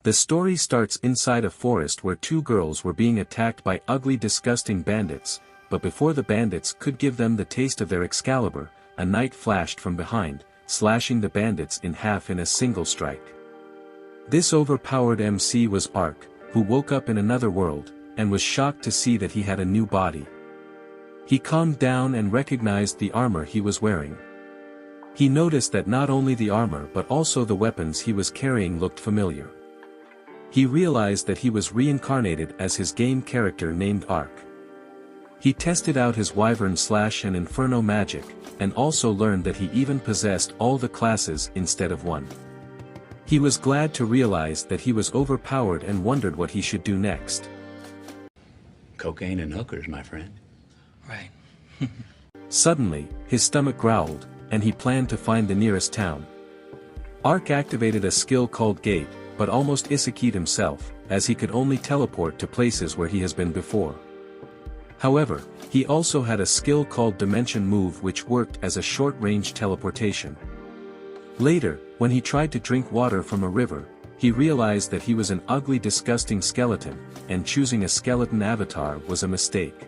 The story starts inside a forest where two girls were being attacked by ugly disgusting bandits, but before the bandits could give them the taste of their Excalibur, a knight flashed from behind, slashing the bandits in half in a single strike. This overpowered MC was Ark, who woke up in another world, and was shocked to see that he had a new body. He calmed down and recognized the armor he was wearing. He noticed that not only the armor but also the weapons he was carrying looked familiar. He realized that he was reincarnated as his game character named Ark. He tested out his Wyvern Slash and Inferno magic, and also learned that he even possessed all the classes instead of one. He was glad to realize that he was overpowered and wondered what he should do next. Cocaine and hookers, my friend. Right. Suddenly, his stomach growled, and he planned to find the nearest town. Ark activated a skill called Gate, but almost Isaiki'd himself, as he could only teleport to places where he has been before. However, he also had a skill called Dimension Move which worked as a short-range teleportation. Later, when he tried to drink water from a river, he realized that he was an ugly disgusting skeleton, and choosing a skeleton avatar was a mistake.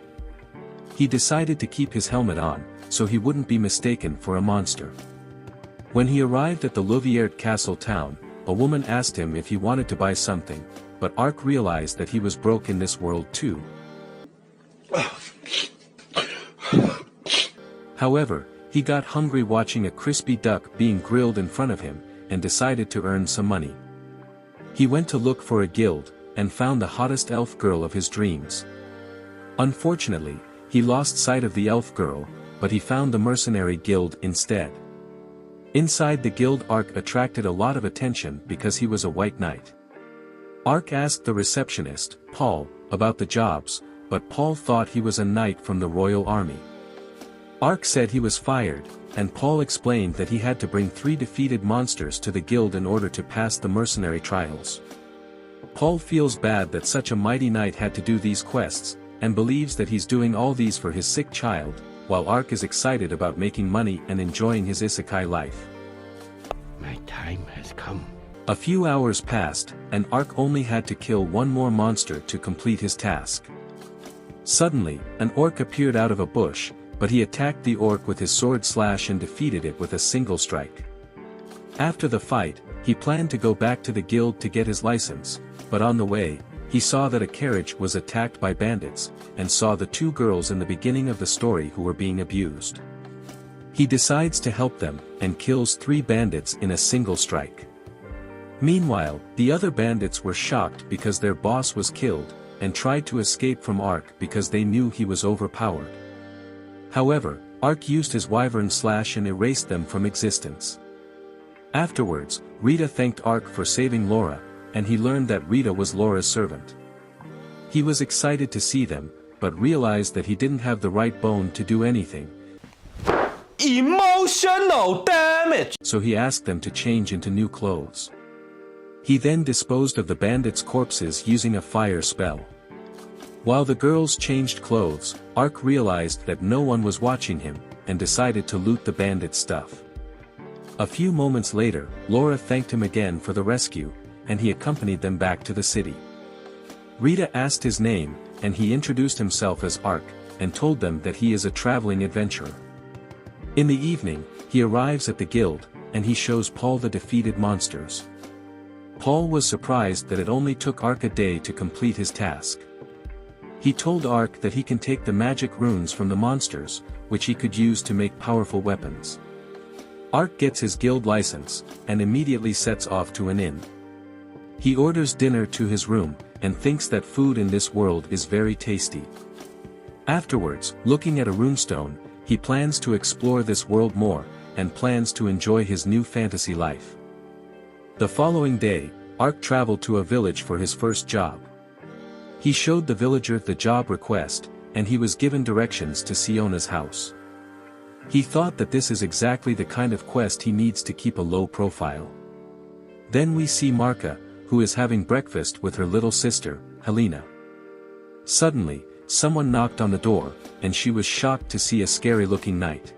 He decided to keep his helmet on, so he wouldn't be mistaken for a monster. When he arrived at the Louviert Castle town, a woman asked him if he wanted to buy something, but Ark realized that he was broke in this world too. However, he got hungry watching a crispy duck being grilled in front of him, and decided to earn some money. He went to look for a guild, and found the hottest elf girl of his dreams. Unfortunately, he lost sight of the elf girl, but he found the mercenary guild instead. Inside the guild, Ark attracted a lot of attention because he was a white knight. Ark asked the receptionist, Paul, about the jobs, but Paul thought he was a knight from the royal army. Ark said he was fired, and Paul explained that he had to bring 3 defeated monsters to the guild in order to pass the mercenary trials. Paul feels bad that such a mighty knight had to do these quests, and believes that he's doing all these for his sick child, while Ark is excited about making money and enjoying his Isekai life. My time has come. A few hours passed, and Ark only had to kill one more monster to complete his task. Suddenly, an orc appeared out of a bush, but he attacked the orc with his sword slash and defeated it with a single strike. After the fight, he planned to go back to the guild to get his license, but on the way, he saw that a carriage was attacked by bandits, and saw the 2 girls in the beginning of the story who were being abused. He decides to help them, and kills 3 bandits in a single strike. Meanwhile, the other bandits were shocked because their boss was killed, and tried to escape from Ark because they knew he was overpowered. However, Ark used his Wyvern Slash and erased them from existence. Afterwards, Rita thanked Ark for saving Laura, and he learned that Rita was Laura's servant. He was excited to see them, but realized that he didn't have the right bone to do anything. Emotional damage! So he asked them to change into new clothes. He then disposed of the bandits' corpses using a fire spell. While the girls changed clothes, Ark realized that no one was watching him, and decided to loot the bandit stuff. A few moments later, Laura thanked him again for the rescue, and he accompanied them back to the city. Rita asked his name, and he introduced himself as Ark, and told them that he is a traveling adventurer. In the evening, he arrives at the guild, and he shows Paul the defeated monsters. Paul was surprised that it only took Ark a day to complete his task. He told Ark that he can take the magic runes from the monsters, which he could use to make powerful weapons. Ark gets his guild license, and immediately sets off to an inn. He orders dinner to his room, and thinks that food in this world is very tasty. Afterwards, looking at a runestone, he plans to explore this world more, and plans to enjoy his new fantasy life. The following day, Ark traveled to a village for his first job. He showed the villager the job request, and he was given directions to Siona's house. He thought that this is exactly the kind of quest he needs to keep a low profile. Then we see Marka, who is having breakfast with her little sister, Helena. Suddenly, someone knocked on the door, and she was shocked to see a scary-looking knight.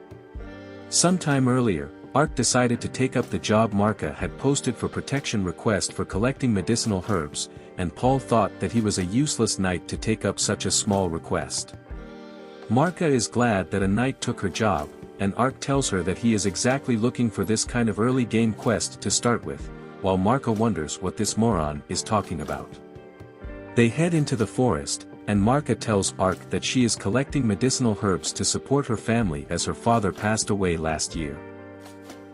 Sometime earlier, Ark decided to take up the job Marka had posted for protection request for collecting medicinal herbs, and Paul thought that he was a useless knight to take up such a small request. Marka is glad that a knight took her job, and Ark tells her that he is exactly looking for this kind of early game quest to start with, while Marka wonders what this moron is talking about. They head into the forest, and Marka tells Ark that she is collecting medicinal herbs to support her family as her father passed away last year.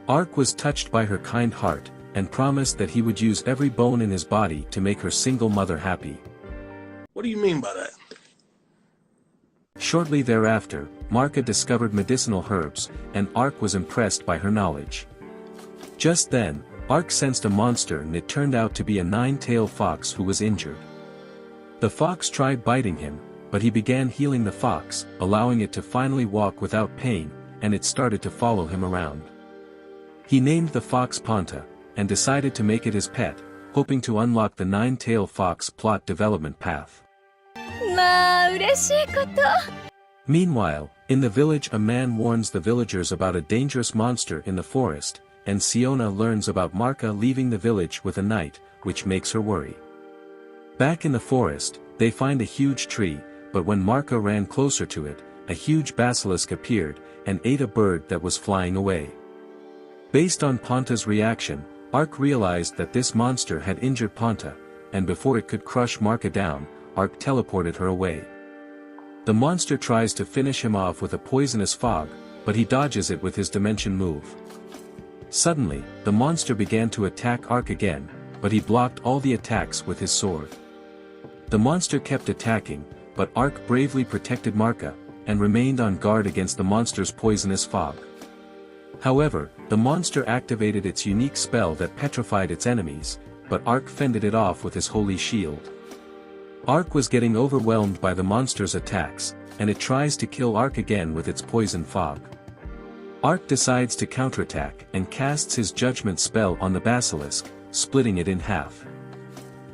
Ark was touched by her kind heart, and promised that he would use every bone in his body to make her single mother happy. What do you mean by that? Shortly thereafter, Marka discovered medicinal herbs, and Ark was impressed by her knowledge. Just then, Ark sensed a monster, and it turned out to be a nine-tailed fox who was injured. The fox tried biting him, but he began healing the fox, allowing it to finally walk without pain, and it started to follow him around. He named the fox Ponta, and decided to make it his pet, hoping to unlock the nine-tailed fox plot development path. Meanwhile, in the village a man warns the villagers about a dangerous monster in the forest, and Siona learns about Marka leaving the village with a knight, which makes her worry. Back in the forest, they find a huge tree, but when Marka ran closer to it, a huge basilisk appeared, and ate a bird that was flying away. Based on Ponta's reaction, Ark realized that this monster had injured Ponta, and before it could crush Marka down, Ark teleported her away. The monster tries to finish him off with a poisonous fog, but he dodges it with his dimension move. Suddenly, the monster began to attack Ark again, but he blocked all the attacks with his sword. The monster kept attacking, but Ark bravely protected Marka, and remained on guard against the monster's poisonous fog. However, the monster activated its unique spell that petrified its enemies, but Ark fended it off with his holy shield. Ark was getting overwhelmed by the monster's attacks, and it tries to kill Ark again with its poison fog. Ark decides to counterattack and casts his judgment spell on the basilisk, splitting it in half.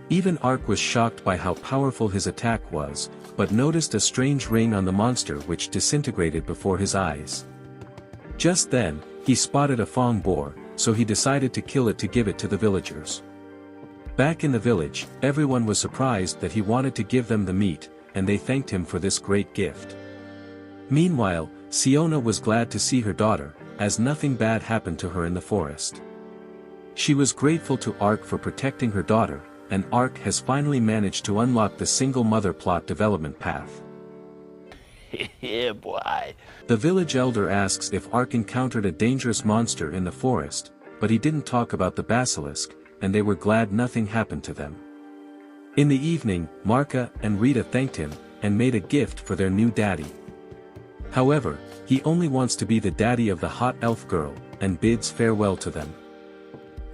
Even Ark was shocked by how powerful his attack was, but noticed a strange ring on the monster which disintegrated before his eyes. Just then, he spotted a fong boar, so he decided to kill it to give it to the villagers. Back in the village, everyone was surprised that he wanted to give them the meat, and they thanked him for this great gift. Meanwhile, Siona was glad to see her daughter, as nothing bad happened to her in the forest. She was grateful to Ark for protecting her daughter, and Ark has finally managed to unlock the single mother plot development path. Yeah, boy. The village elder asks if Ark encountered a dangerous monster in the forest, but he didn't talk about the basilisk, and they were glad nothing happened to them. In the evening, Marka and Rita thanked him, and made a gift for their new daddy. However, he only wants to be the daddy of the hot elf girl, and bids farewell to them.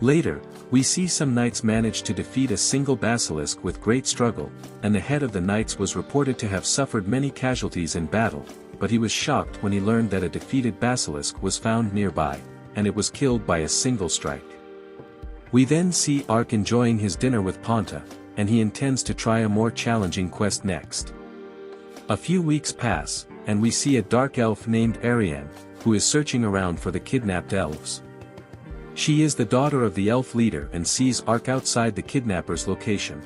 Later, we see some knights manage to defeat a single basilisk with great struggle, and the head of the knights was reported to have suffered many casualties in battle, but he was shocked when he learned that a defeated basilisk was found nearby, and it was killed by a single strike. We then see Ark enjoying his dinner with Ponta, and he intends to try a more challenging quest next. A few weeks pass, and we see a dark elf named Ariane, who is searching around for the kidnapped elves. She is the daughter of the elf leader and sees Ark outside the kidnapper's location.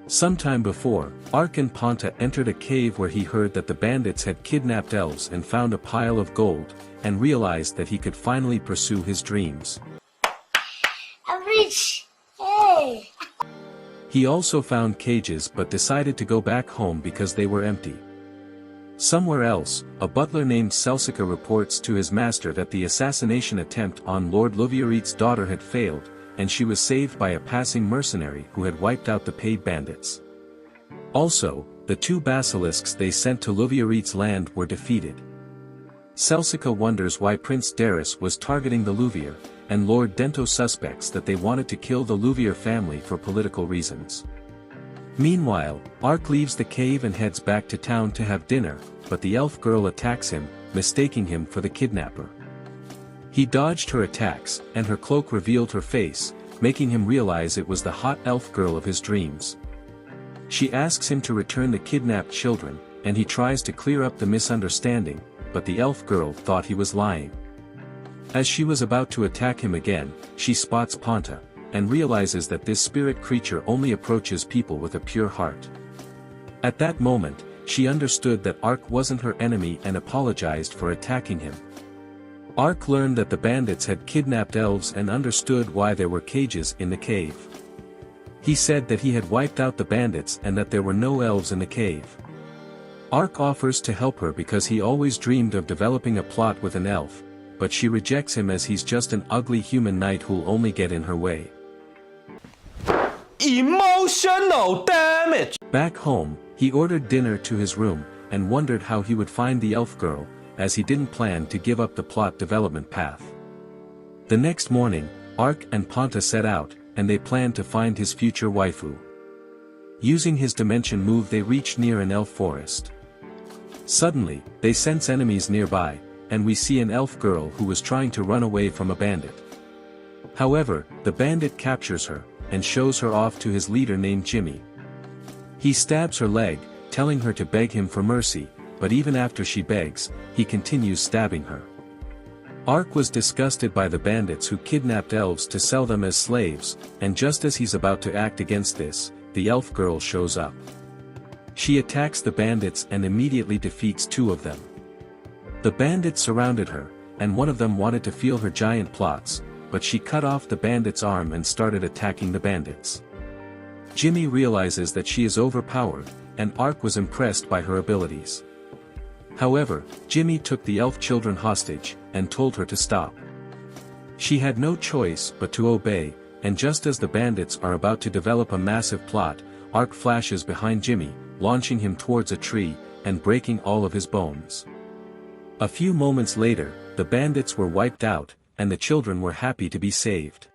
Sometime before, Ark and Ponta entered a cave where he heard that the bandits had kidnapped elves and found a pile of gold, and realized that he could finally pursue his dreams. I'm rich! Hey! He also found cages but decided to go back home because they were empty. Somewhere else, a butler named Celsica reports to his master that the assassination attempt on Lord Louvierit's daughter had failed, and she was saved by a passing mercenary who had wiped out the paid bandits. Also, the two basilisks they sent to Louvierit's land were defeated. Celsica wonders why Prince Darius was targeting the Louvier, and Lord Dento suspects that they wanted to kill the Louvier family for political reasons. Meanwhile, Ark leaves the cave and heads back to town to have dinner, but the elf girl attacks him, mistaking him for the kidnapper. He dodged her attacks, and her cloak revealed her face, making him realize it was the hot elf girl of his dreams. She asks him to return the kidnapped children, and he tries to clear up the misunderstanding, but the elf girl thought he was lying. As she was about to attack him again, she spots Ponta, and realizes that this spirit creature only approaches people with a pure heart. At that moment, she understood that Ark wasn't her enemy and apologized for attacking him. Ark learned that the bandits had kidnapped elves and understood why there were cages in the cave. He said that he had wiped out the bandits and that there were no elves in the cave. Ark offers to help her because he always dreamed of developing a plot with an elf, but she rejects him as he's just an ugly human knight who'll only get in her way. Emotional damage! Back home, he ordered dinner to his room, and wondered how he would find the elf girl, as he didn't plan to give up the plot development path. The next morning, Ark and Ponta set out, and they planned to find his future waifu. Using his dimension move they reach near an elf forest. Suddenly, they sense enemies nearby, and we see an elf girl who was trying to run away from a bandit. However, the bandit captures her, and shows her off to his leader named Jimmy. He stabs her leg, telling her to beg him for mercy, but even after she begs, he continues stabbing her. Ark was disgusted by the bandits who kidnapped elves to sell them as slaves, and just as he's about to act against this, the elf girl shows up. She attacks the bandits and immediately defeats two of them. The bandits surrounded her, and one of them wanted to feel her giant plots, but she cut off the bandit's arm and started attacking the bandits. Jimmy realizes that she is overpowered, and Ark was impressed by her abilities. However, Jimmy took the elf children hostage, and told her to stop. She had no choice but to obey, and just as the bandits are about to develop a massive plot, Ark flashes behind Jimmy, launching him towards a tree, and breaking all of his bones. A few moments later, the bandits were wiped out, and the children were happy to be saved.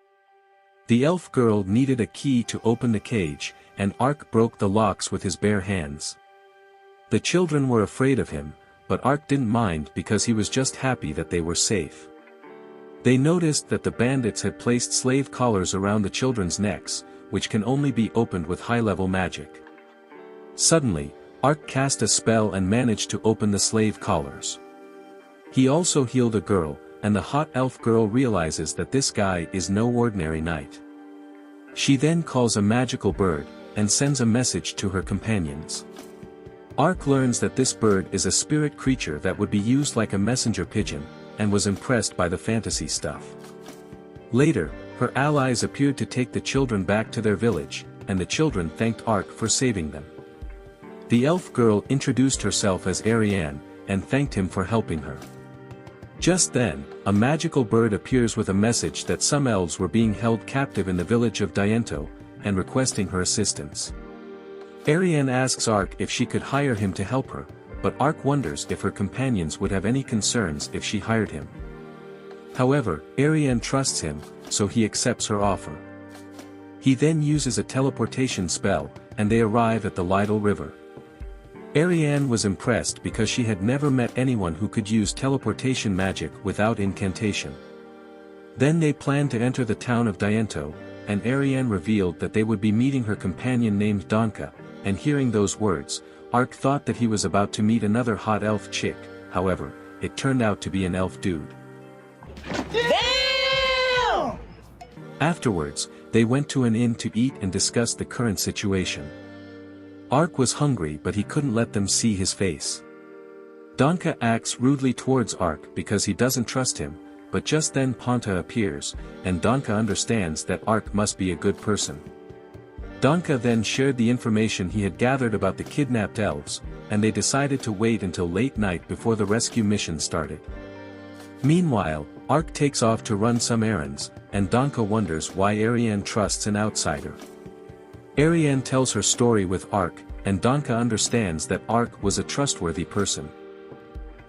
The elf girl needed a key to open the cage, and Ark broke the locks with his bare hands. The children were afraid of him, but Ark didn't mind because he was just happy that they were safe. They noticed that the bandits had placed slave collars around the children's necks, which can only be opened with high-level magic. Suddenly, Ark cast a spell and managed to open the slave collars. He also healed a girl, and the hot elf girl realizes that this guy is no ordinary knight. She then calls a magical bird, and sends a message to her companions. Ark learns that this bird is a spirit creature that would be used like a messenger pigeon, and was impressed by the fantasy stuff. Later, her allies appeared to take the children back to their village, and the children thanked Ark for saving them. The elf girl introduced herself as Ariane, and thanked him for helping her. Just then, a magical bird appears with a message that some elves were being held captive in the village of Diento, and requesting her assistance. Ariane asks Ark if she could hire him to help her, but Ark wonders if her companions would have any concerns if she hired him. However, Ariane trusts him, so he accepts her offer. He then uses a teleportation spell, and they arrive at the Lidl River. Ariane was impressed because she had never met anyone who could use teleportation magic without incantation. Then they planned to enter the town of Diento, and Ariane revealed that they would be meeting her companion named Donka, and hearing those words, Ark thought that he was about to meet another hot elf chick. However, it turned out to be an elf dude. Damn! Afterwards, they went to an inn to eat and discuss the current situation. Ark was hungry but he couldn't let them see his face. Donka acts rudely towards Ark because he doesn't trust him, but just then Ponta appears, and Donka understands that Ark must be a good person. Donka then shared the information he had gathered about the kidnapped elves, and they decided to wait until late night before the rescue mission started. Meanwhile, Ark takes off to run some errands, and Donka wonders why Ariane trusts an outsider. Ariane tells her story with Ark, and Donka understands that Ark was a trustworthy person.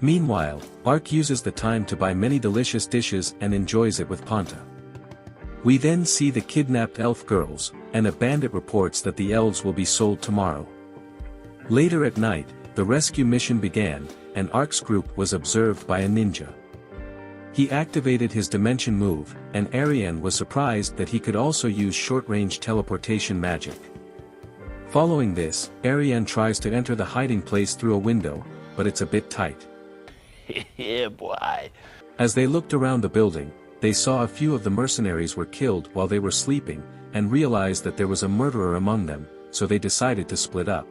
Meanwhile, Ark uses the time to buy many delicious dishes and enjoys it with Ponta. We then see the kidnapped elf girls, and a bandit reports that the elves will be sold tomorrow. Later at night, the rescue mission began, and Ark's group was observed by a ninja. He activated his dimension move, and Ariane was surprised that he could also use short-range teleportation magic. Following this, Ariane tries to enter the hiding place through a window, but it's a bit tight. Yeah, boy. As they looked around the building, they saw a few of the mercenaries were killed while they were sleeping, and realized that there was a murderer among them, so they decided to split up.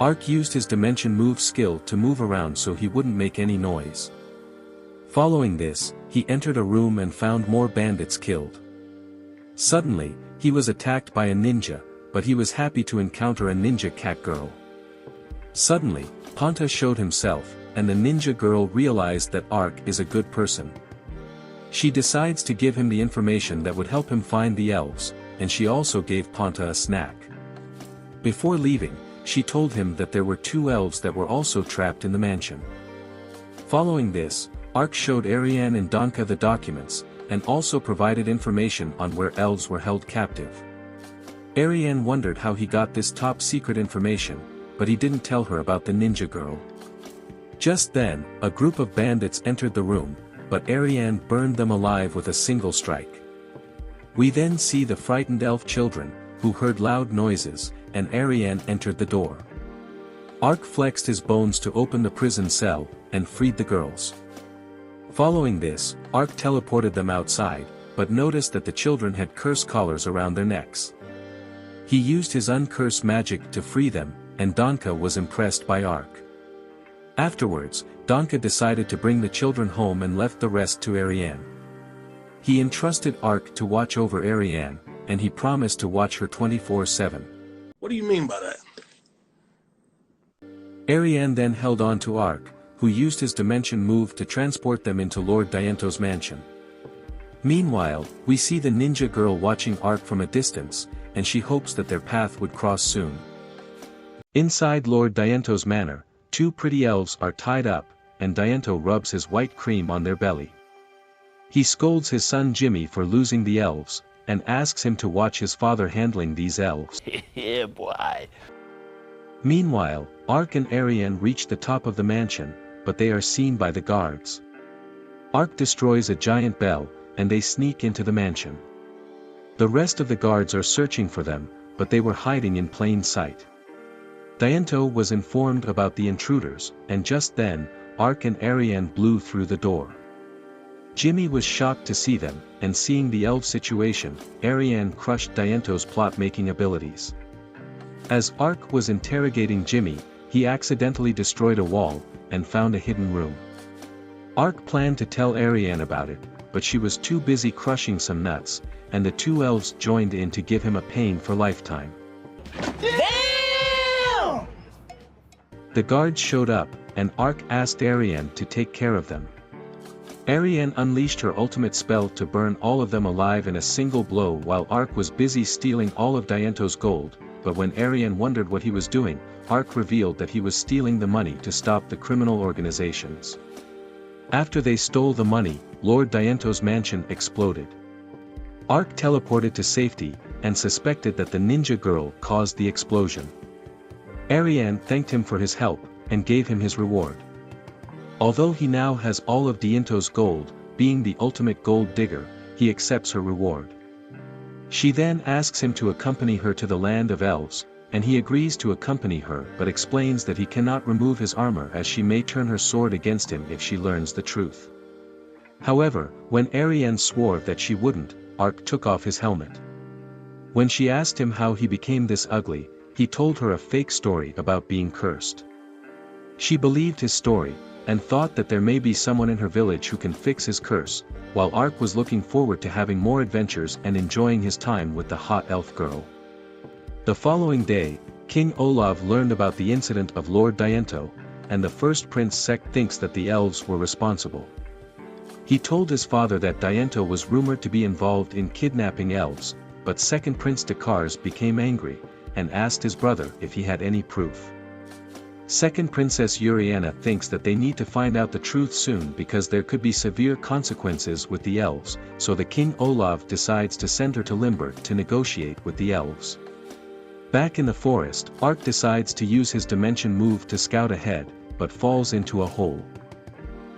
Ark used his dimension move skill to move around so he wouldn't make any noise. Following this, he entered a room and found more bandits killed. Suddenly, he was attacked by a ninja, but he was happy to encounter a ninja cat girl. Suddenly, Ponta showed himself, and the ninja girl realized that Ark is a good person. She decides to give him the information that would help him find the elves, and she also gave Ponta a snack. Before leaving, she told him that there were 2 elves that were also trapped in the mansion. Following this, Ark showed Ariane and Donka the documents, and also provided information on where elves were held captive. Ariane wondered how he got this top secret information, but he didn't tell her about the ninja girl. Just then, a group of bandits entered the room, but Ariane burned them alive with a single strike. We then see the frightened elf children, who heard loud noises, and Ariane entered the door. Ark flexed his bones to open the prison cell, and freed the girls. Following this, Ark teleported them outside, but noticed that the children had curse collars around their necks. He used his uncurse magic to free them, and Donka was impressed by Ark. Afterwards, Donka decided to bring the children home and left the rest to Ariane. He entrusted Ark to watch over Ariane, and he promised to watch her 24/7. What do you mean by that? Ariane then held on to Ark, who used his dimension move to transport them into Lord Diento's mansion. Meanwhile, we see the ninja girl watching Ark from a distance, and she hopes that their path would cross soon. Inside Lord Diento's manor, 2 pretty elves are tied up, and Diento rubs his white cream on their belly. He scolds his son Jimmy for losing the elves, and asks him to watch his father handling these elves. Yeah, boy. Meanwhile, Ark and Ariane reach the top of the mansion, but they are seen by the guards. Ark destroys a giant bell, and they sneak into the mansion. The rest of the guards are searching for them, but they were hiding in plain sight. Diento was informed about the intruders, and just then, Ark and Ariane blew through the door. Jimmy was shocked to see them, and seeing the elf situation, Ariane crushed Diento's plot-making abilities. As Ark was interrogating Jimmy, he accidentally destroyed a wall, and found a hidden room. Ark planned to tell Ariane about it, but she was too busy crushing some nuts, and the 2 elves joined in to give him a pain for lifetime. Damn! The guards showed up, and Ark asked Ariane to take care of them. Ariane unleashed her ultimate spell to burn all of them alive in a single blow while Ark was busy stealing all of Diento's gold, but when Ariane wondered what he was doing, Ark revealed that he was stealing the money to stop the criminal organizations. After they stole the money, Lord Diento's mansion exploded. Ark teleported to safety, and suspected that the ninja girl caused the explosion. Ariane thanked him for his help, and gave him his reward. Although he now has all of Diento's gold, being the ultimate gold digger, he accepts her reward. She then asks him to accompany her to the land of elves, and he agrees to accompany her but explains that he cannot remove his armor as she may turn her sword against him if she learns the truth. However, when Ariane swore that she wouldn't, Ark took off his helmet. When she asked him how he became this ugly, he told her a fake story about being cursed. She believed his story, and thought that there may be someone in her village who can fix his curse, while Ark was looking forward to having more adventures and enjoying his time with the hot elf girl. The following day, King Olav learned about the incident of Lord Diento, and the first Prince Sek thinks that the elves were responsible. He told his father that Diento was rumored to be involved in kidnapping elves, but second Prince Dekars became angry, and asked his brother if he had any proof. Second Princess Uriana thinks that they need to find out the truth soon because there could be severe consequences with the elves, so the King Olav decides to send her to Limburg to negotiate with the elves. Back in the forest, Ark decides to use his dimension move to scout ahead, but falls into a hole.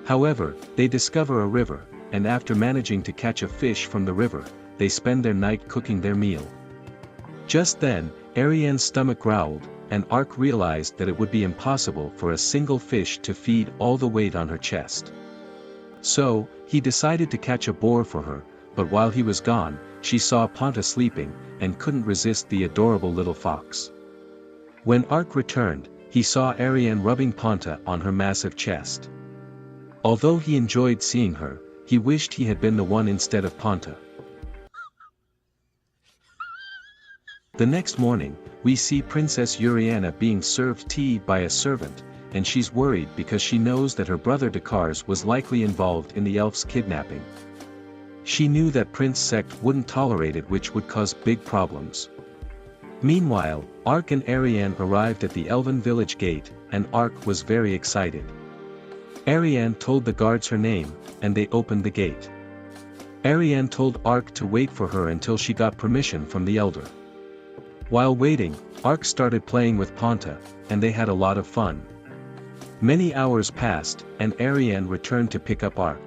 However, they discover a river, and after managing to catch a fish from the river, they spend their night cooking their meal. Just then, Ariane's stomach growled, and Ark realized that it would be impossible for a single fish to feed all the weight on her chest. So, he decided to catch a boar for her, but while he was gone, she saw Ponta sleeping, and couldn't resist the adorable little fox. When Ark returned, he saw Ariane rubbing Ponta on her massive chest. Although he enjoyed seeing her, he wished he had been the one instead of Ponta. The next morning, we see Princess Uriana being served tea by a servant, and she's worried because she knows that her brother Dakars was likely involved in the elf's kidnapping. She knew that Prince Sect wouldn't tolerate it, which would cause big problems. Meanwhile, Ark and Ariane arrived at the elven village gate, and Ark was very excited. Ariane told the guards her name, and they opened the gate. Ariane told Ark to wait for her until she got permission from the elder. While waiting, Ark started playing with Ponta, and they had a lot of fun. Many hours passed, and Ariane returned to pick up Ark.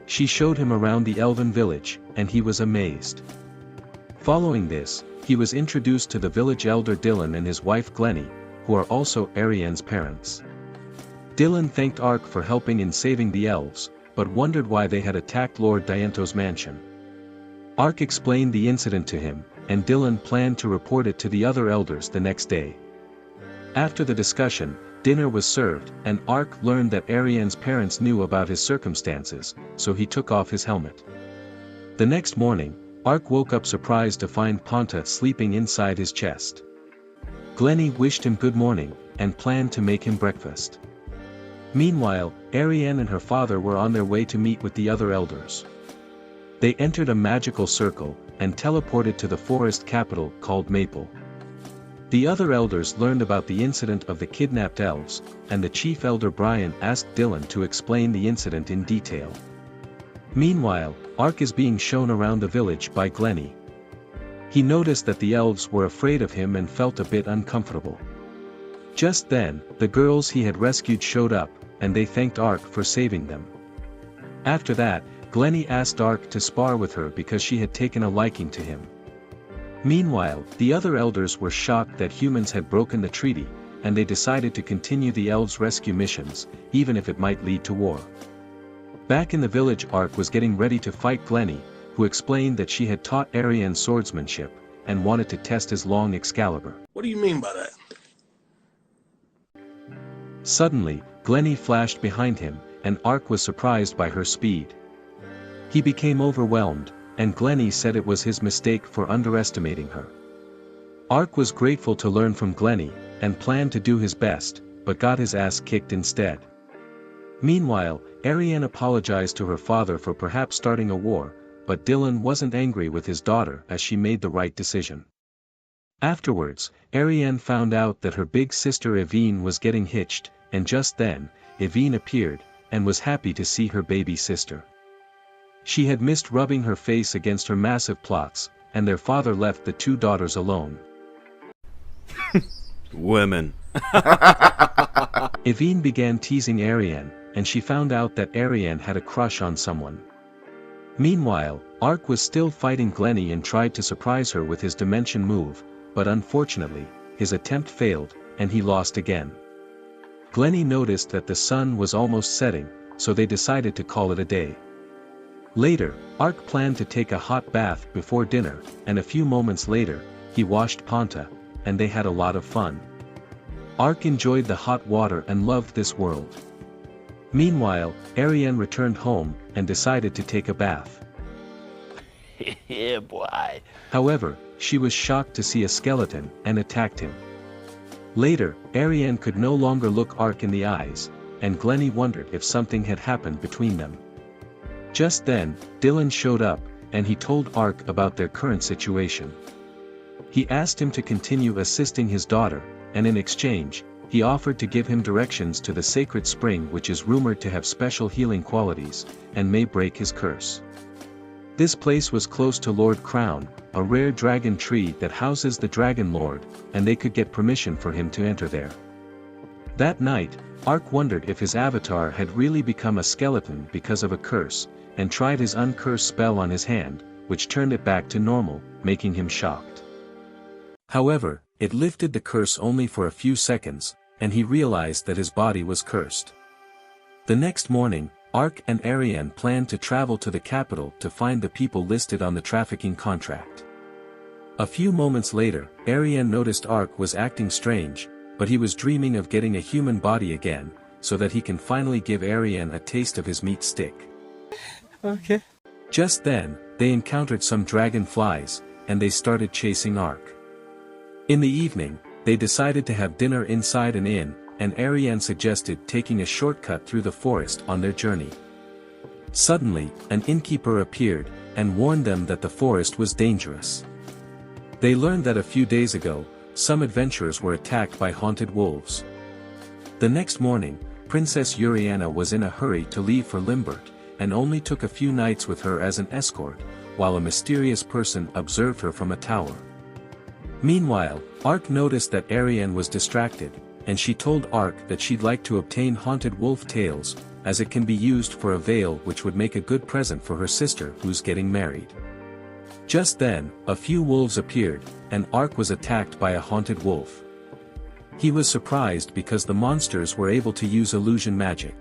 She showed him around the elven village, and he was amazed. Following this, he was introduced to the village elder Dylan and his wife Glennie, who are also Ariane's parents. Dylan thanked Ark for helping in saving the elves, but wondered why they had attacked Lord Diento's mansion. Ark explained the incident to him, and Dylan planned to report it to the other elders the next day. After the discussion, dinner was served, and Ark learned that Ariane's parents knew about his circumstances, so he took off his helmet. The next morning, Ark woke up surprised to find Ponta sleeping inside his chest. Glennie wished him good morning, and planned to make him breakfast. Meanwhile, Ariane and her father were on their way to meet with the other elders. They entered a magical circle, and teleported to the forest capital called Maple. The other elders learned about the incident of the kidnapped elves, and the chief elder Brian asked Dylan to explain the incident in detail. Meanwhile, Ark is being shown around the village by Glennie. He noticed that the elves were afraid of him and felt a bit uncomfortable. Just then, the girls he had rescued showed up, and they thanked Ark for saving them. After that, Glennie asked Ark to spar with her because she had taken a liking to him. Meanwhile, the other elders were shocked that humans had broken the treaty, and they decided to continue the elves' rescue missions, even if it might lead to war. Back in the village, Ark was getting ready to fight Glennie, who explained that she had taught Ariane swordsmanship, and wanted to test his long Excalibur. What do you mean by that? Suddenly, Glennie flashed behind him, and Ark was surprised by her speed. He became overwhelmed, and Glennie said it was his mistake for underestimating her. Ark was grateful to learn from Glennie, and planned to do his best, but got his ass kicked instead. Meanwhile, Ariane apologized to her father for perhaps starting a war, but Dylan wasn't angry with his daughter as she made the right decision. Afterwards, Ariane found out that her big sister Evine was getting hitched, and just then, Evine appeared, and was happy to see her baby sister. She had missed rubbing her face against her massive plots, and their father left the two daughters alone. Women. Evine began teasing Ariane, and she found out that Ariane had a crush on someone. Meanwhile, Ark was still fighting Glennie and tried to surprise her with his dimension move, but unfortunately, his attempt failed, and he lost again. Glennie noticed that the sun was almost setting, so they decided to call it a day. Later, Ark planned to take a hot bath before dinner, and a few moments later, he washed Ponta, and they had a lot of fun. Ark enjoyed the hot water and loved this world. Meanwhile, Ariane returned home, and decided to take a bath. Yeah, boy. However, she was shocked to see a skeleton, and attacked him. Later, Ariane could no longer look Ark in the eyes, and Glennie wondered if something had happened between them. Just then, Dylan showed up, and he told Ark about their current situation. He asked him to continue assisting his daughter, and in exchange, he offered to give him directions to the sacred spring, which is rumored to have special healing qualities, and may break his curse. This place was close to Lord Crown, a rare dragon tree that houses the Dragon Lord, and they could get permission for him to enter there. That night, Ark wondered if his avatar had really become a skeleton because of a curse, and tried his uncursed spell on his hand, which turned it back to normal, making him shocked. However, it lifted the curse only for a few seconds, and he realized that his body was cursed. The next morning, Ark and Ariane planned to travel to the capital to find the people listed on the trafficking contract. A few moments later, Ariane noticed Ark was acting strange, but he was dreaming of getting a human body again, so that he can finally give Ariane a taste of his meat stick. Okay. Just then, they encountered some dragonflies, and they started chasing Ark. In the evening, they decided to have dinner inside an inn, and Ariane suggested taking a shortcut through the forest on their journey. Suddenly, an innkeeper appeared, and warned them that the forest was dangerous. They learned that a few days ago, some adventurers were attacked by haunted wolves. The next morning, Princess Uriana was in a hurry to leave for Limbert, and only took a few knights with her as an escort, while a mysterious person observed her from a tower. Meanwhile, Ark noticed that Ariane was distracted, and she told Ark that she'd like to obtain haunted wolf tails, as it can be used for a veil which would make a good present for her sister who's getting married. Just then, a few wolves appeared, and Ark was attacked by a haunted wolf. He was surprised because the monsters were able to use illusion magic.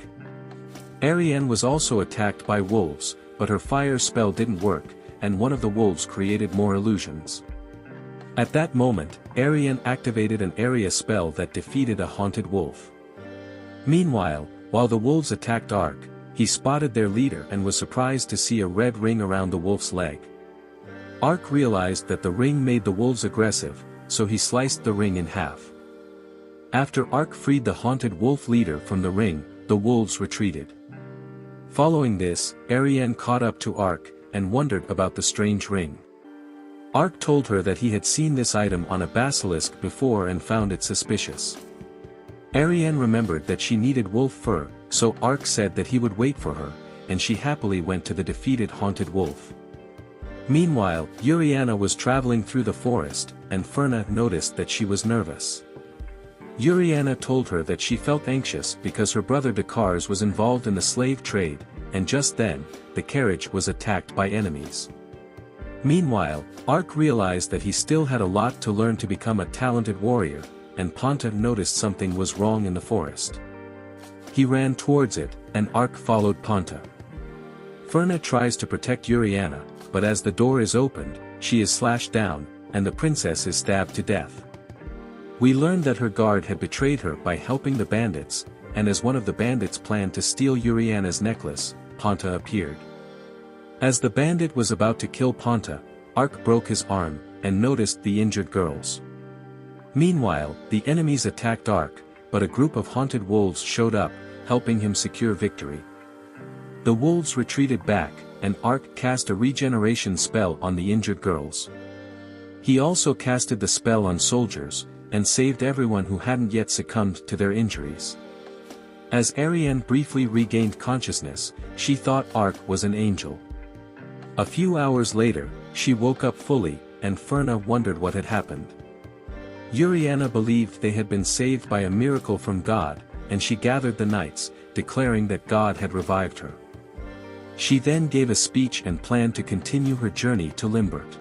Ariane was also attacked by wolves, but her fire spell didn't work, and one of the wolves created more illusions. At that moment, Ariane activated an area spell that defeated a haunted wolf. Meanwhile, while the wolves attacked Ark, he spotted their leader and was surprised to see a red ring around the wolf's leg. Ark realized that the ring made the wolves aggressive, so he sliced the ring in half. After Ark freed the haunted wolf leader from the ring, the wolves retreated. Following this, Ariane caught up to Ark, and wondered about the strange ring. Ark told her that he had seen this item on a basilisk before and found it suspicious. Ariane remembered that she needed wolf fur, so Ark said that he would wait for her, and she happily went to the defeated haunted wolf. Meanwhile, Uriana was traveling through the forest, and Ferna noticed that she was nervous. Uriana told her that she felt anxious because her brother Dakars was involved in the slave trade, and just then, the carriage was attacked by enemies. Meanwhile, Ark realized that he still had a lot to learn to become a talented warrior, and Ponta noticed something was wrong in the forest. He ran towards it, and Ark followed Ponta. Ferna tries to protect Uriana, but as the door is opened, she is slashed down, and the princess is stabbed to death. We learned that her guard had betrayed her by helping the bandits, and as one of the bandits planned to steal Uriana's necklace, Ponta appeared. As the bandit was about to kill Ponta, Ark broke his arm, and noticed the injured girls. Meanwhile, the enemies attacked Ark, but a group of haunted wolves showed up, helping him secure victory. The wolves retreated back, and Ark cast a regeneration spell on the injured girls. He also casted the spell on soldiers, and saved everyone who hadn't yet succumbed to their injuries. As Ariane briefly regained consciousness, she thought Ark was an angel. A few hours later, she woke up fully, and Ferna wondered what had happened. Uriana believed they had been saved by a miracle from God, and she gathered the knights, declaring that God had revived her. She then gave a speech and planned to continue her journey to Limbert.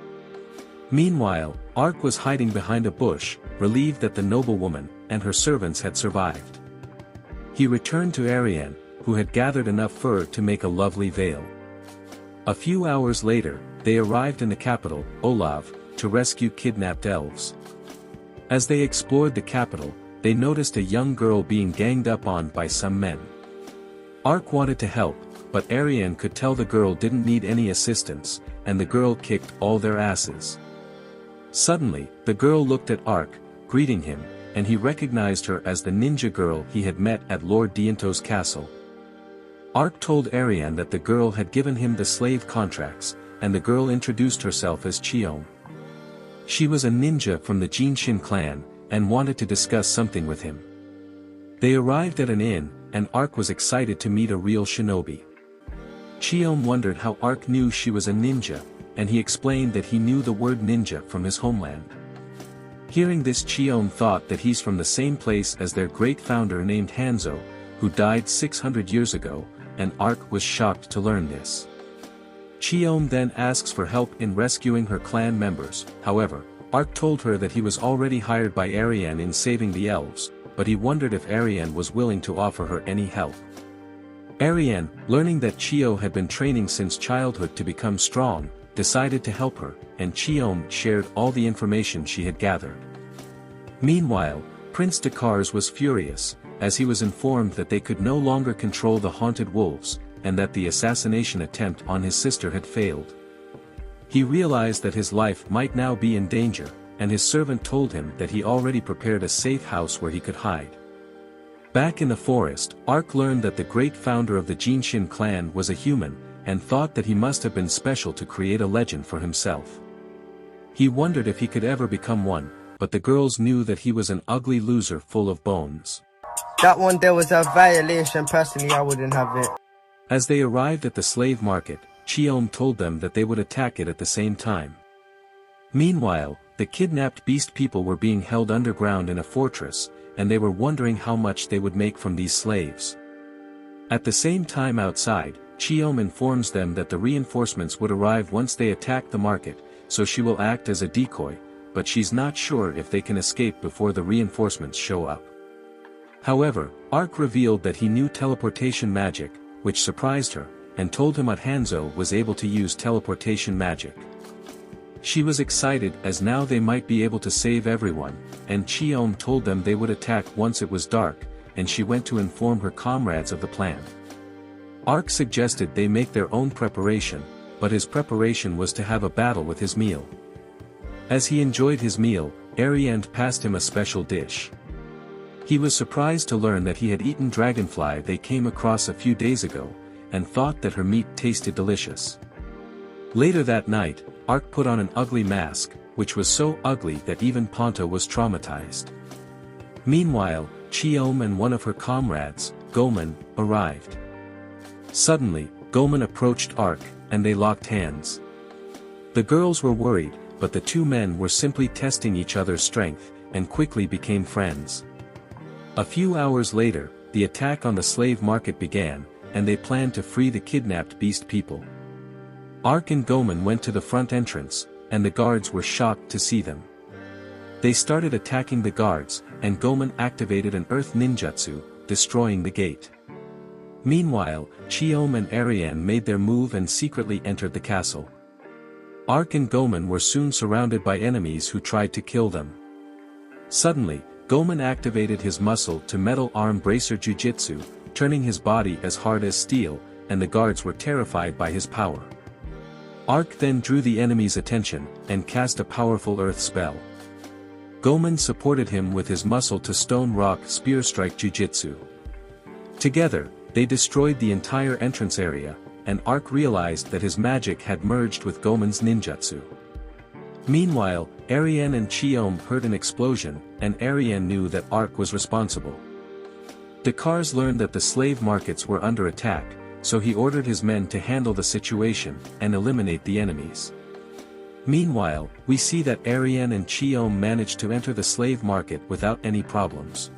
Meanwhile, Ark was hiding behind a bush, relieved that the noblewoman and her servants had survived. He returned to Ariane, who had gathered enough fur to make a lovely veil. A few hours later, they arrived in the capital, Olav, to rescue kidnapped elves. As they explored the capital, they noticed a young girl being ganged up on by some men. Ark wanted to help, but Ariane could tell the girl didn't need any assistance, and the girl kicked all their asses. Suddenly, the girl looked at Ark, greeting him, and he recognized her as the ninja girl he had met at Lord Diento's castle. Ark told Ariane that the girl had given him the slave contracts, and the girl introduced herself as Cheon. She was a ninja from the Jinshin clan, and wanted to discuss something with him. They arrived at an inn, and Ark was excited to meet a real shinobi. Cheon wondered how Ark knew she was a ninja, and he explained that he knew the word ninja from his homeland. Hearing this, Cheon thought that he's from the same place as their great founder named Hanzo, who died 600 years ago, and Ark was shocked to learn this. Cheon then asks for help in rescuing her clan members. However, Ark told her that he was already hired by Ariane in saving the elves, but he wondered if Ariane was willing to offer her any help. Ariane, learning that Chio had been training since childhood to become strong, decided to help her, and Chiom shared all the information she had gathered. Meanwhile, Prince Dakars was furious, as he was informed that they could no longer control the haunted wolves, and that the assassination attempt on his sister had failed. He realized that his life might now be in danger, and his servant told him that he already prepared a safe house where he could hide. Back in the forest, Ark learned that the great founder of the Jinshin clan was a human, and thought that he must have been special to create a legend for himself. He wondered if he could ever become one, but the girls knew that he was an ugly loser full of bones. That one there was a violation. Personally, I wouldn't have it. As they arrived at the slave market, Chiom told them that they would attack it at the same time. Meanwhile, the kidnapped beast people were being held underground in a fortress, and they were wondering how much they would make from these slaves. At the same time outside, Chiom informs them that the reinforcements would arrive once they attack the market, so she will act as a decoy, but she's not sure if they can escape before the reinforcements show up. However, Ark revealed that he knew teleportation magic, which surprised her, and told him that Hanzo was able to use teleportation magic. She was excited as now they might be able to save everyone, and Chiom told them they would attack once it was dark, and she went to inform her comrades of the plan. Ark suggested they make their own preparation, but his preparation was to have a battle with his meal. As he enjoyed his meal, Ariane passed him a special dish. He was surprised to learn that he had eaten dragonfly they came across a few days ago, and thought that her meat tasted delicious. Later that night, Ark put on an ugly mask, which was so ugly that even Ponta was traumatized. Meanwhile, Chiom and one of her comrades, Goman, arrived. Suddenly, Goman approached Ark, and they locked hands. The girls were worried, but the two men were simply testing each other's strength, and quickly became friends. A few hours later, the attack on the slave market began, and they planned to free the kidnapped beast people. Ark and Goman went to the front entrance, and the guards were shocked to see them. They started attacking the guards, and Goman activated an earth ninjutsu, destroying the gate. Meanwhile, Chiom and Ariane made their move and secretly entered the castle. Ark and Goman were soon surrounded by enemies who tried to kill them. Suddenly, Goman activated his muscle to metal arm bracer jujitsu, turning his body as hard as steel, and the guards were terrified by his power. Ark then drew the enemy's attention, and cast a powerful earth spell. Goman supported him with his muscle to stone rock spear strike jujitsu. Together, they destroyed the entire entrance area, and Ark realized that his magic had merged with Goman's ninjutsu. Meanwhile, Ariane and Chiom heard an explosion, and Ariane knew that Ark was responsible. Dakars learned that the slave markets were under attack, so he ordered his men to handle the situation, and eliminate the enemies. Meanwhile, we see that Ariane and Chiom managed to enter the slave market without any problems.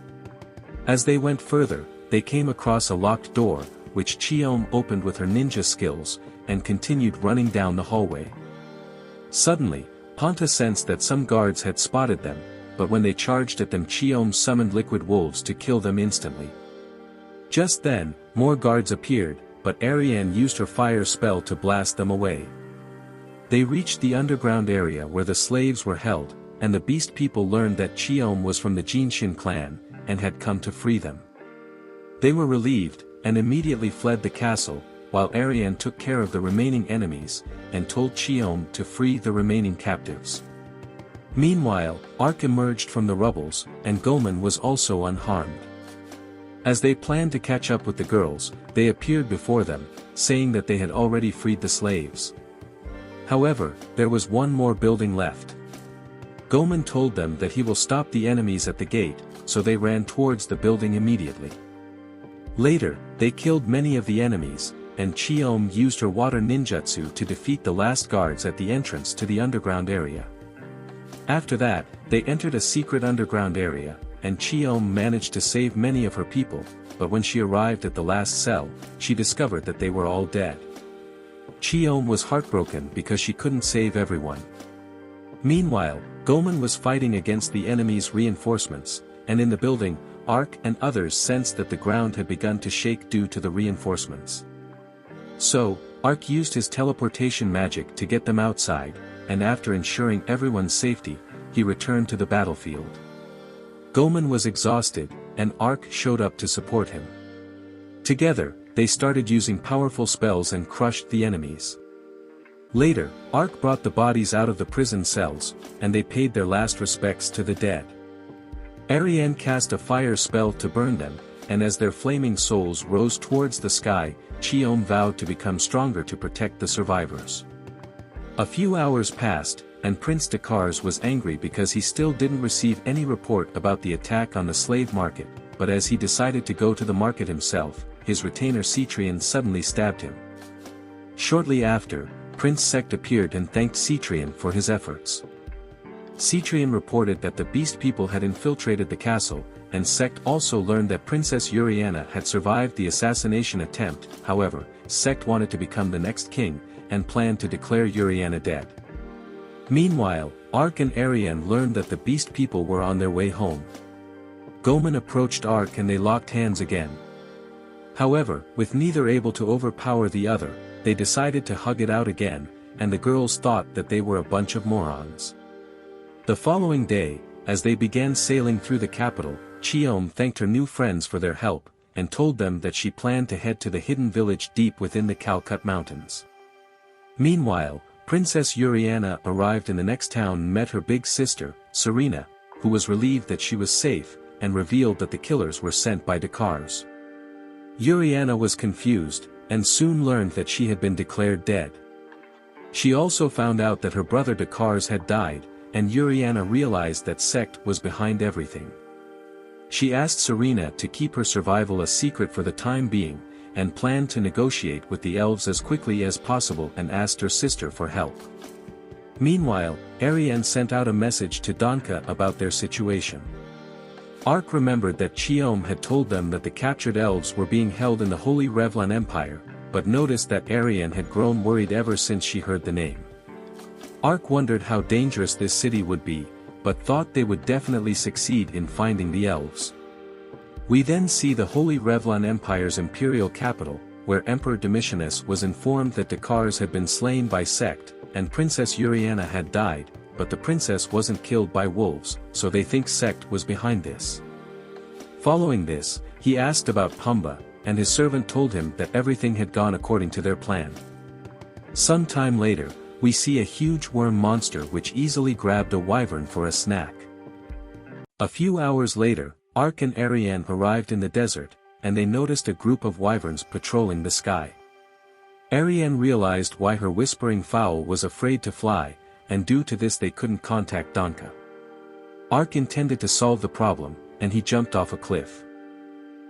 As they went further, they came across a locked door, which Chiom opened with her ninja skills, and continued running down the hallway. Suddenly, Ponta sensed that some guards had spotted them, but when they charged at them Chiom summoned liquid wolves to kill them instantly. Just then, more guards appeared, but Ariane used her fire spell to blast them away. They reached the underground area where the slaves were held, and the beast people learned that Chiom was from the Jinshin clan, and had come to free them. They were relieved, and immediately fled the castle, while Ariane took care of the remaining enemies, and told Chiom to free the remaining captives. Meanwhile, Ark emerged from the rubbles, and Goman was also unharmed. As they planned to catch up with the girls, they appeared before them, saying that they had already freed the slaves. However, there was one more building left. Goman told them that he will stop the enemies at the gate, so they ran towards the building immediately. Later, they killed many of the enemies, and Chiom used her water ninjutsu to defeat the last guards at the entrance to the underground area. After that, they entered a secret underground area, and Chiom managed to save many of her people, but when she arrived at the last cell, she discovered that they were all dead. Chiom was heartbroken because she couldn't save everyone. Meanwhile, Goman was fighting against the enemy's reinforcements, and in the building, Ark and others sensed that the ground had begun to shake due to the reinforcements. So, Ark used his teleportation magic to get them outside, and after ensuring everyone's safety, he returned to the battlefield. Goman was exhausted, and Ark showed up to support him. Together, they started using powerful spells and crushed the enemies. Later, Ark brought the bodies out of the prison cells, and they paid their last respects to the dead. Ariane cast a fire spell to burn them, and as their flaming souls rose towards the sky, Cheom vowed to become stronger to protect the survivors. A few hours passed, and Prince Dakars was angry because he still didn't receive any report about the attack on the slave market, but as he decided to go to the market himself, his retainer Cetrian suddenly stabbed him. Shortly after, Prince Sect appeared and thanked Cetrian for his efforts. Cetrian reported that the beast people had infiltrated the castle, and Sect also learned that Princess Uriana had survived the assassination attempt. However, Sect wanted to become the next king, and planned to declare Uriana dead. Meanwhile, Ark and Ariane learned that the beast people were on their way home. Goman approached Ark and they locked hands again. However, with neither able to overpower the other, they decided to hug it out again, and the girls thought that they were a bunch of morons. The following day, as they began sailing through the capital, Cheom thanked her new friends for their help, and told them that she planned to head to the hidden village deep within the Calcut Mountains. Meanwhile, Princess Uriana arrived in the next town and met her big sister, Serena, who was relieved that she was safe, and revealed that the killers were sent by Dakars. Uriana was confused, and soon learned that she had been declared dead. She also found out that her brother Dakars had died, and Uriana realized that Sect was behind everything. She asked Serena to keep her survival a secret for the time being, and planned to negotiate with the elves as quickly as possible and asked her sister for help. Meanwhile, Ariane sent out a message to Donka about their situation. Ark remembered that Cheom had told them that the captured elves were being held in the Holy Revlan Empire, but noticed that Ariane had grown worried ever since she heard the name. Ark wondered how dangerous this city would be, but thought they would definitely succeed in finding the elves. We then see the Holy Revlan Empire's imperial capital, where Emperor Domitianus was informed that Dakars had been slain by Sect, and Princess Uriana had died, but the princess wasn't killed by wolves, so they think Sect was behind this. Following this, he asked about Pumba, and his servant told him that everything had gone according to their plan. Some time later, we see a huge worm monster which easily grabbed a wyvern for a snack. A few hours later, Ark and Ariane arrived in the desert, and they noticed a group of wyverns patrolling the sky. Ariane realized why her whispering fowl was afraid to fly, and due to this they couldn't contact Donka. Ark intended to solve the problem, and he jumped off a cliff.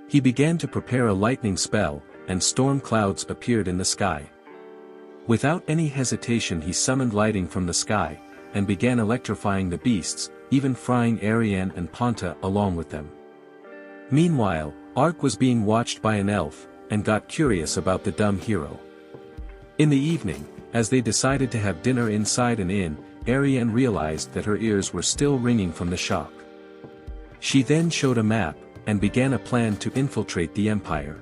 He began to prepare a lightning spell, and storm clouds appeared in the sky. Without any hesitation he summoned lighting from the sky, and began electrifying the beasts, even frying Ariane and Ponta along with them. Meanwhile, Ark was being watched by an elf, and got curious about the dumb hero. In the evening, as they decided to have dinner inside an inn, Ariane realized that her ears were still ringing from the shock. She then showed a map, and began a plan to infiltrate the Empire.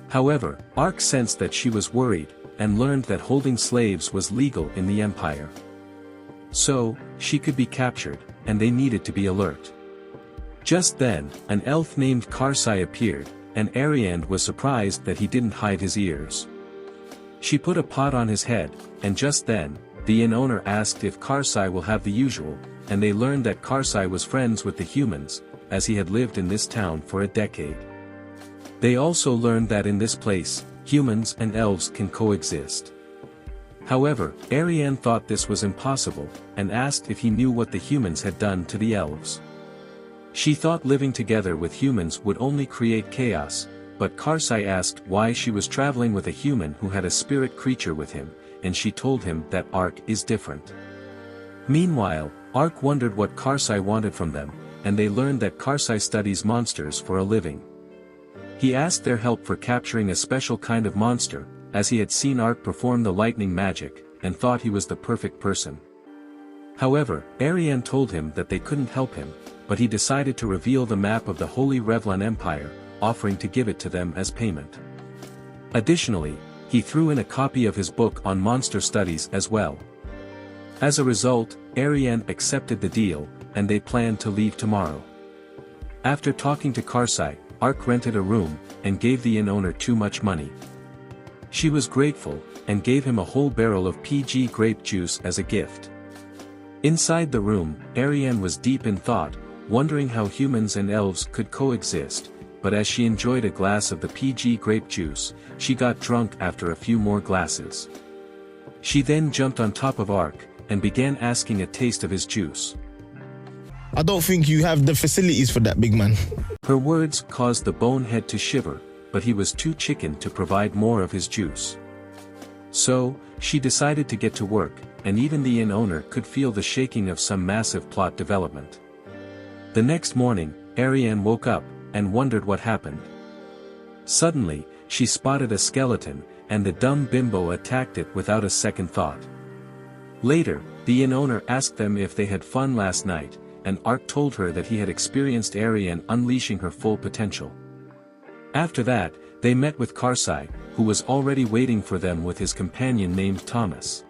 However, Ark sensed that she was worried, and learned that holding slaves was legal in the Empire. So, she could be captured, and they needed to be alert. Just then, an elf named Karsai appeared, and Ariane was surprised that he didn't hide his ears. She put a pot on his head, and just then, the inn owner asked if Karsai will have the usual, and they learned that Karsai was friends with the humans, as he had lived in this town for a decade. They also learned that in this place, humans and elves can coexist. However, Ariane thought this was impossible, and asked if he knew what the humans had done to the elves. She thought living together with humans would only create chaos, but Karsai asked why she was traveling with a human who had a spirit creature with him, and she told him that Ark is different. Meanwhile, Ark wondered what Karsai wanted from them, and they learned that Karsai studies monsters for a living. He asked their help for capturing a special kind of monster, as he had seen Ark perform the lightning magic, and thought he was the perfect person. However, Ariane told him that they couldn't help him, but he decided to reveal the map of the Holy Revlon Empire, offering to give it to them as payment. Additionally, he threw in a copy of his book on monster studies as well. As a result, Ariane accepted the deal, and they planned to leave tomorrow. After talking to Karsai, Ark rented a room, and gave the inn owner too much money. She was grateful, and gave him a whole barrel of PG grape juice as a gift. Inside the room, Ariane was deep in thought, wondering how humans and elves could coexist, but as she enjoyed a glass of the PG grape juice, she got drunk after a few more glasses. She then jumped on top of Ark, and began asking a taste of his juice. I don't think you have the facilities for that, big man. Her words caused the bonehead to shiver, but he was too chicken to provide more of his juice. So, she decided to get to work, and even the inn owner could feel the shaking of some massive plot development. The next morning, Ariane woke up, and wondered what happened. Suddenly, she spotted a skeleton, and the dumb bimbo attacked it without a second thought. Later, the inn owner asked them if they had fun last night, and Ark told her that he had experienced Ariane unleashing her full potential. After that, they met with Karsai, who was already waiting for them with his companion named Thomas.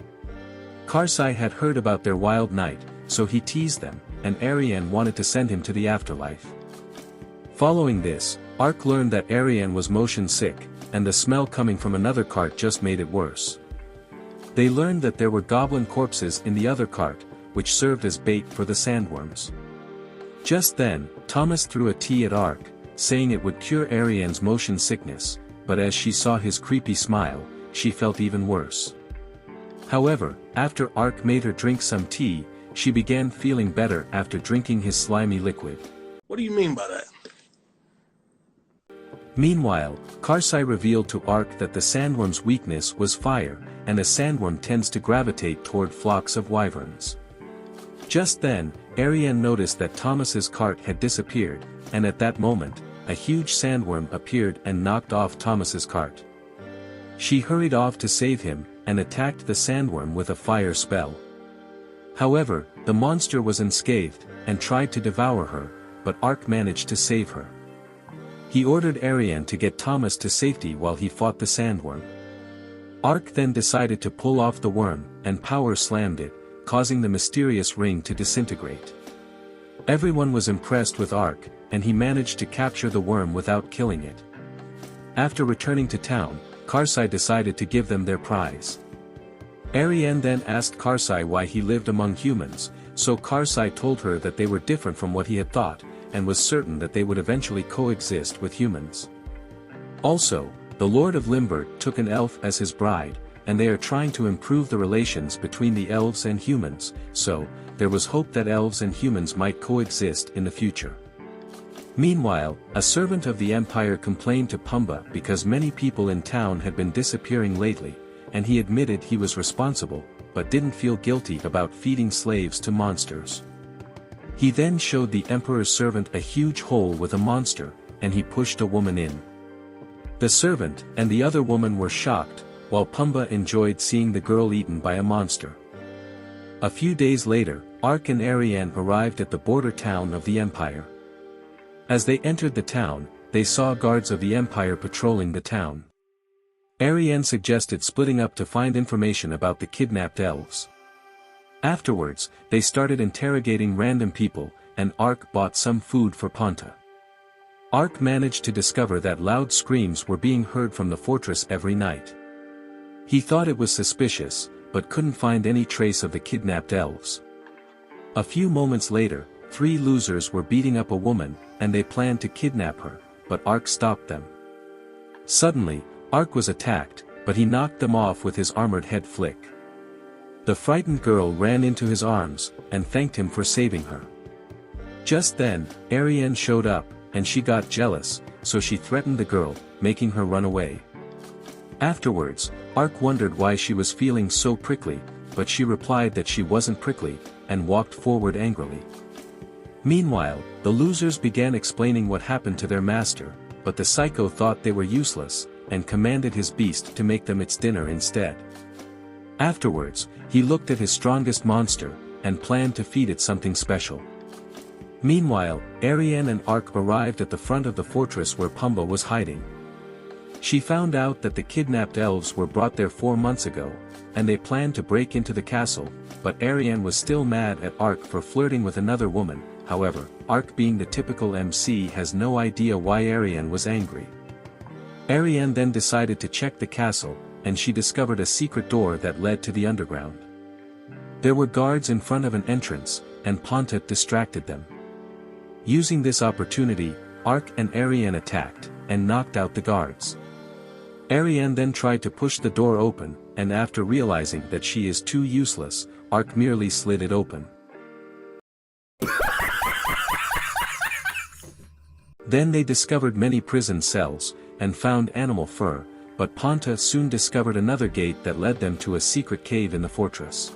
Karsai had heard about their wild night, so he teased them, and Ariane wanted to send him to the afterlife. Following this, Ark learned that Ariane was motion sick, and the smell coming from another cart just made it worse. They learned that there were goblin corpses in the other cart, which served as bait for the sandworms. Just then, Thomas threw a tea at Ark, saying it would cure Ariane's motion sickness, but as she saw his creepy smile, she felt even worse. However, after Ark made her drink some tea, she began feeling better after drinking his slimy liquid. What do you mean by that? Meanwhile, Karsai revealed to Ark that the sandworm's weakness was fire, and a sandworm tends to gravitate toward flocks of wyverns. Just then, Ariane noticed that Thomas's cart had disappeared, and at that moment, a huge sandworm appeared and knocked off Thomas's cart. She hurried off to save him, and attacked the sandworm with a fire spell. However, the monster was unscathed, and tried to devour her, but Ark managed to save her. He ordered Ariane to get Thomas to safety while he fought the sandworm. Ark then decided to pull off the worm, and power slammed it, causing the mysterious ring to disintegrate. Everyone was impressed with Ark, and he managed to capture the worm without killing it. After returning to town, Karsai decided to give them their prize. Ariane then asked Karsai why he lived among humans, so Karsai told her that they were different from what he had thought, and was certain that they would eventually coexist with humans. Also, the Lord of Limbert took an elf as his bride, and they are trying to improve the relations between the elves and humans, so, there was hope that elves and humans might coexist in the future. Meanwhile, a servant of the empire complained to Pumba because many people in town had been disappearing lately, and he admitted he was responsible, but didn't feel guilty about feeding slaves to monsters. He then showed the emperor's servant a huge hole with a monster, and he pushed a woman in. The servant and the other woman were shocked, while Pumba enjoyed seeing the girl eaten by a monster. A few days later, Ark and Ariane arrived at the border town of the empire. As they entered the town, they saw guards of the empire patrolling the town. Ariane suggested splitting up to find information about the kidnapped elves. Afterwards, they started interrogating random people, and Ark bought some food for Ponta. Ark managed to discover that loud screams were being heard from the fortress every night. He thought it was suspicious, but couldn't find any trace of the kidnapped elves. A few moments later, 3 losers were beating up a woman, and they planned to kidnap her, but Ark stopped them. Suddenly, Ark was attacked, but he knocked them off with his armored head flick. The frightened girl ran into his arms, and thanked him for saving her. Just then, Ariane showed up, and she got jealous, so she threatened the girl, making her run away. Afterwards, Ark wondered why she was feeling so prickly, but she replied that she wasn't prickly, and walked forward angrily. Meanwhile, the losers began explaining what happened to their master, but the psycho thought they were useless, and commanded his beast to make them its dinner instead. Afterwards, he looked at his strongest monster, and planned to feed it something special. Meanwhile, Ariane and Ark arrived at the front of the fortress where Pumba was hiding. She found out that the kidnapped elves were brought there 4 months ago, and they planned to break into the castle, but Ariane was still mad at Ark for flirting with another woman. However, Ark, being the typical MC, has no idea why Ariane was angry. Ariane then decided to check the castle, and she discovered a secret door that led to the underground. There were guards in front of an entrance, and Ponta distracted them. Using this opportunity, Ark and Ariane attacked, and knocked out the guards. Ariane then tried to push the door open, and after realizing that she is too useless, Ark merely slid it open. Then they discovered many prison cells, and found animal fur, but Ponta soon discovered another gate that led them to a secret cave in the fortress.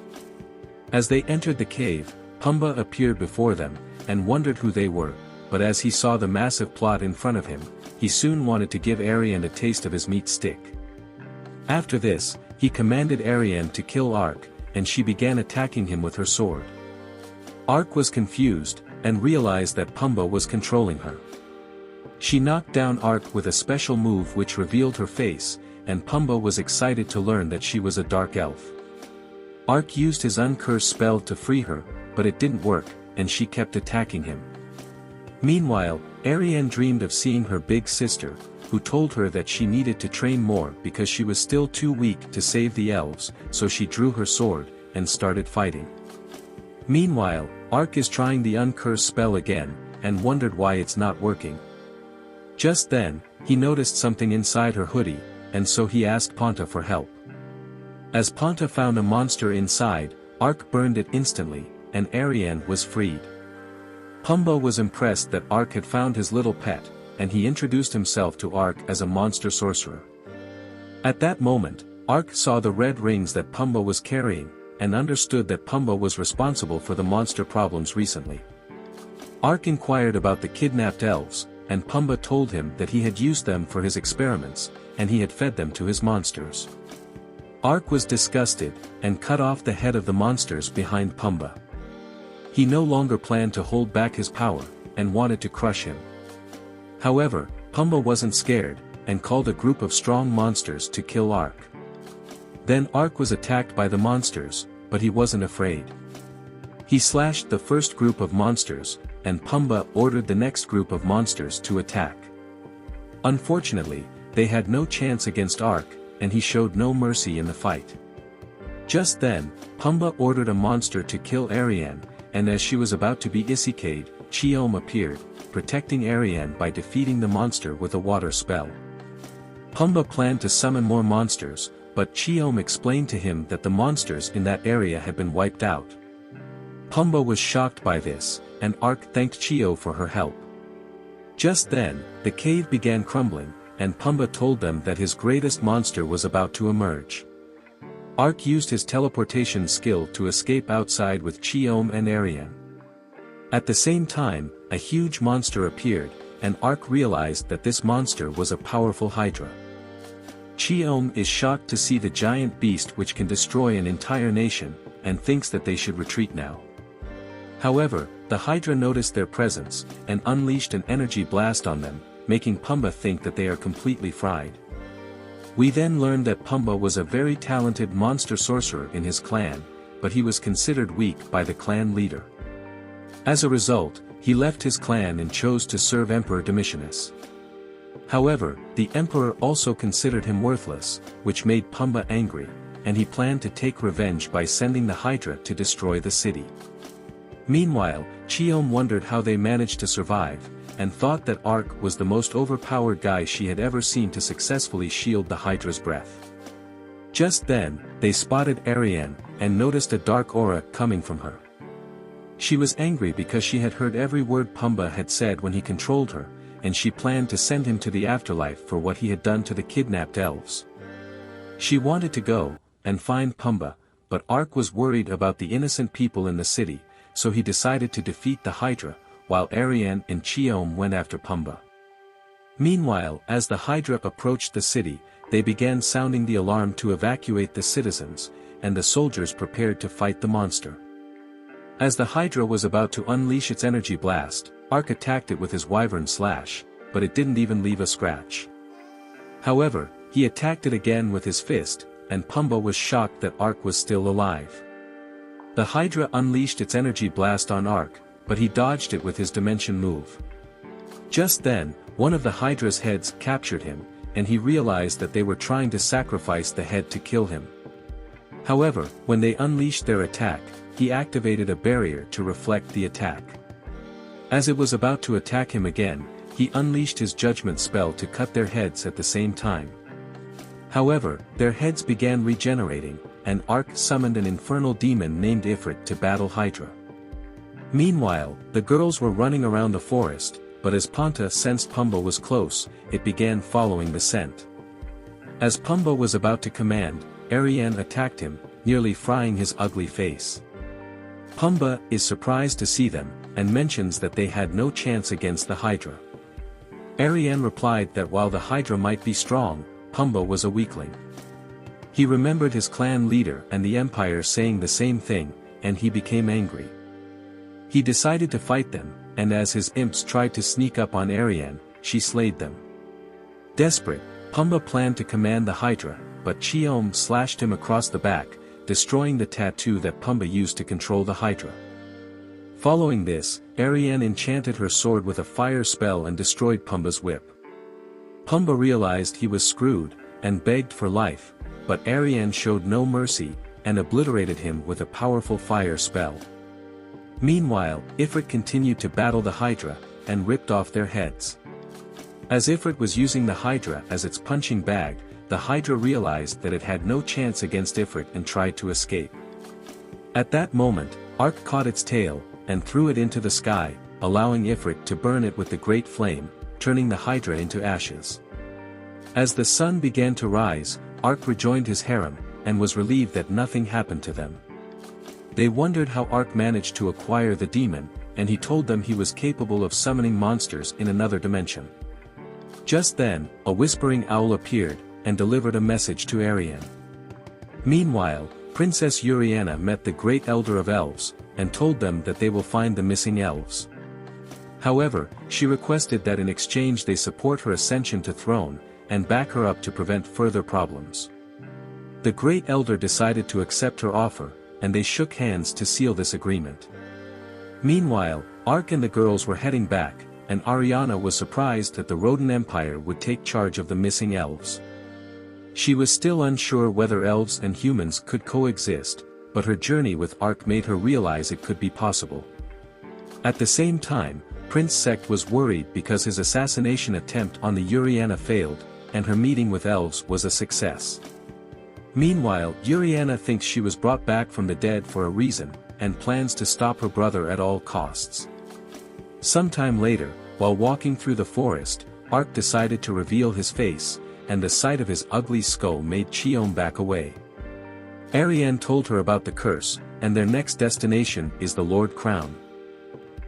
As they entered the cave, Pumba appeared before them, and wondered who they were, but as he saw the massive plot in front of him, he soon wanted to give Ariane a taste of his meat stick. After this, he commanded Ariane to kill Ark, and she began attacking him with her sword. Ark was confused, and realized that Pumba was controlling her. She knocked down Ark with a special move which revealed her face, and Pumba was excited to learn that she was a dark elf. Ark used his uncursed spell to free her, but it didn't work, and she kept attacking him. Meanwhile, Ariane dreamed of seeing her big sister, who told her that she needed to train more because she was still too weak to save the elves, so she drew her sword, and started fighting. Meanwhile, Ark is trying the uncursed spell again, and wondered why it's not working. Just then, he noticed something inside her hoodie, and so he asked Ponta for help. As Ponta found a monster inside, Ark burned it instantly, and Ariane was freed. Pumba was impressed that Ark had found his little pet, and he introduced himself to Ark as a monster sorcerer. At that moment, Ark saw the red rings that Pumba was carrying, and understood that Pumba was responsible for the monster problems recently. Ark inquired about the kidnapped elves, and Pumba told him that he had used them for his experiments, and he had fed them to his monsters. Ark was disgusted, and cut off the head of the monsters behind Pumba. He no longer planned to hold back his power, and wanted to crush him. However, Pumba wasn't scared, and called a group of strong monsters to kill Ark. Then Ark was attacked by the monsters, but he wasn't afraid. He slashed the first group of monsters, and Pumba ordered the next group of monsters to attack. Unfortunately, they had no chance against Ark, and he showed no mercy in the fight. Just then, Pumba ordered a monster to kill Ariane, and as she was about to be isekai'd, Chiom appeared, protecting Ariane by defeating the monster with a water spell. Pumba planned to summon more monsters, but Chiom explained to him that the monsters in that area had been wiped out. Pumba was shocked by this, and Ark thanked Chio for her help. Just then, the cave began crumbling, and Pumba told them that his greatest monster was about to emerge. Ark used his teleportation skill to escape outside with Chiom and Ariane. At the same time, a huge monster appeared, and Ark realized that this monster was a powerful hydra. Chiom is shocked to see the giant beast which can destroy an entire nation, and thinks that they should retreat now. However, the hydra noticed their presence, and unleashed an energy blast on them, making Pumba think that they are completely fried. We then learned that Pumba was a very talented monster sorcerer in his clan, but he was considered weak by the clan leader. As a result, he left his clan and chose to serve Emperor Domitianus. However, the emperor also considered him worthless, which made Pumba angry, and he planned to take revenge by sending the hydra to destroy the city. Meanwhile, Chiom wondered how they managed to survive, and thought that Ark was the most overpowered guy she had ever seen to successfully shield the hydra's breath. Just then, they spotted Ariane, and noticed a dark aura coming from her. She was angry because she had heard every word Pumba had said when he controlled her, and she planned to send him to the afterlife for what he had done to the kidnapped elves. She wanted to go, and find Pumba, but Ark was worried about the innocent people in the city, so he decided to defeat the hydra, while Ariane and Chiom went after Pumba. Meanwhile, as the hydra approached the city, they began sounding the alarm to evacuate the citizens, and the soldiers prepared to fight the monster. As the Hydra was about to unleash its energy blast, Ark attacked it with his wyvern slash, but it didn't even leave a scratch. However, he attacked it again with his fist, and Pumba was shocked that Ark was still alive. The Hydra unleashed its energy blast on Ark, but he dodged it with his dimension move. Just then, one of the Hydra's heads captured him, and he realized that they were trying to sacrifice the head to kill him. However, when they unleashed their attack, he activated a barrier to reflect the attack. As it was about to attack him again, he unleashed his judgment spell to cut their heads at the same time. However, their heads began regenerating, and Ark summoned an infernal demon named Ifrit to battle Hydra. Meanwhile, the girls were running around the forest, but as Panta sensed Pumba was close, it began following the scent. As Pumba was about to command, Ariane attacked him, nearly frying his ugly face. Pumba is surprised to see them, and mentions that they had no chance against the Hydra. Ariane replied that while the Hydra might be strong, Pumba was a weakling. He remembered his clan leader and the Empire saying the same thing, and he became angry. He decided to fight them, and as his imps tried to sneak up on Ariane, she slayed them. Desperate, Pumba planned to command the Hydra, but Chiom slashed him across the back, destroying the tattoo that Pumba used to control the Hydra. Following this, Ariane enchanted her sword with a fire spell and destroyed Pumba's whip. Pumba realized he was screwed, and begged for life, but Ariane showed no mercy, and obliterated him with a powerful fire spell. Meanwhile, Ifrit continued to battle the Hydra, and ripped off their heads. As Ifrit was using the Hydra as its punching bag, the Hydra realized that it had no chance against Ifrit and tried to escape. At that moment, Ark caught its tail, and threw it into the sky, allowing Ifrit to burn it with the great flame, turning the Hydra into ashes. As the sun began to rise, Ark rejoined his harem, and was relieved that nothing happened to them. They wondered how Ark managed to acquire the demon, and he told them he was capable of summoning monsters in another dimension. Just then, a whispering owl appeared, and delivered a message to Ariane. Meanwhile, Princess Uriana met the great elder of elves, and told them that they will find the missing elves. However, she requested that in exchange they support her ascension to throne, and back her up to prevent further problems. The great elder decided to accept her offer, and they shook hands to seal this agreement. Meanwhile, Ark and the girls were heading back, and Ariana was surprised that the Rodent Empire would take charge of the missing elves. She was still unsure whether elves and humans could coexist, but her journey with Ark made her realize it could be possible. At the same time, Prince Sect was worried because his assassination attempt on the Uriana failed, and her meeting with elves was a success. Meanwhile, Uriana thinks she was brought back from the dead for a reason, and plans to stop her brother at all costs. Sometime later, while walking through the forest, Ark decided to reveal his face, and the sight of his ugly skull made Chiom back away. Ariane told her about the curse, and their next destination is the Lord Crown.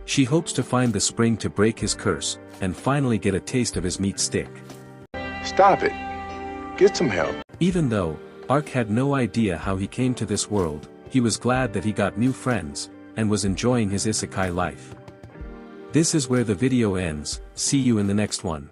She hopes to find the spring to break his curse, and finally get a taste of his meat stick. Stop it. Get some help. Even though Ark had no idea how he came to this world, he was glad that he got new friends, and was enjoying his isekai life. This is where the video ends. See you in the next one.